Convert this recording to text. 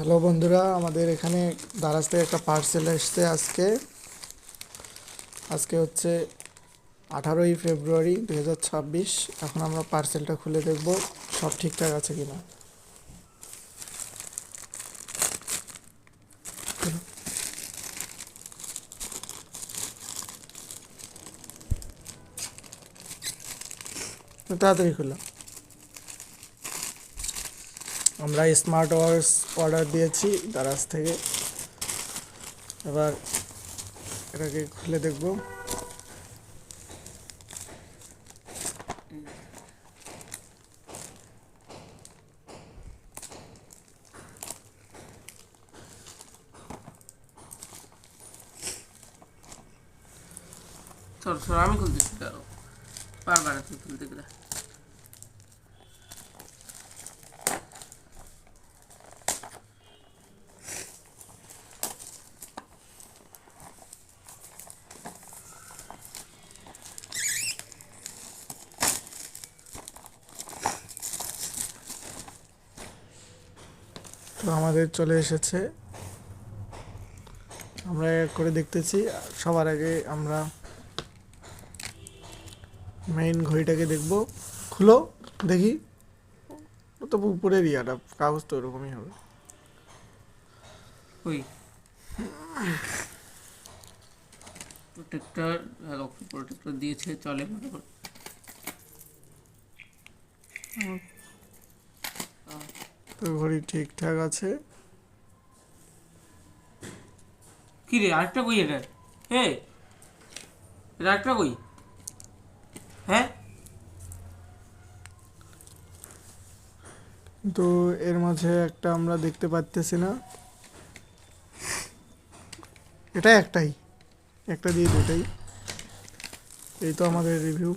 Hello বন্ধুরা, আমাদের এখানে দারাজ থেকে একটা পার্সেল এসছে আজকে হচ্ছে 18ই ফেব্রুয়ারি 2026। এখন আমরা পার্সেলটা খুলে দেখব সব ঠিকঠাক আছে কিনা। তাড়াতাড়ি খুলো। আমরা স্মার্ট ওয়াচ অর্ডার দিয়েছি দারাজ থেকে। এবার এটাকে খুলে দেখব। সর সর আমি খুলতেছি, দাঁড়ো পারবা না তুই খুলতে গেলে। তো আমাদের চলে এসেছে, আমরা এক করে দেখতেছি। সবার আগে আমরা মেইন ঘড়িটাকে দেখব। খুলো দেখি। ও তো উপরের ইয়াটা, কাগজ তো ওরকমই হবে। ওই প্রোটেক্টর, প্রোটেক্টর দিয়েছে, চলে মোটামুটি। তো ঘড়ি ঠিকঠাক আছে। কি রে, আরেকটা কই এটা? হে, এটা আরেকটা কই? হ্যাঁ, কিন্তু এর মাঝে একটা আমরা দেখতে পাচ্তেছি না। এটা একটাই, একটা দিয়ে দুটাই। এই তো আমাদের রিভিউ।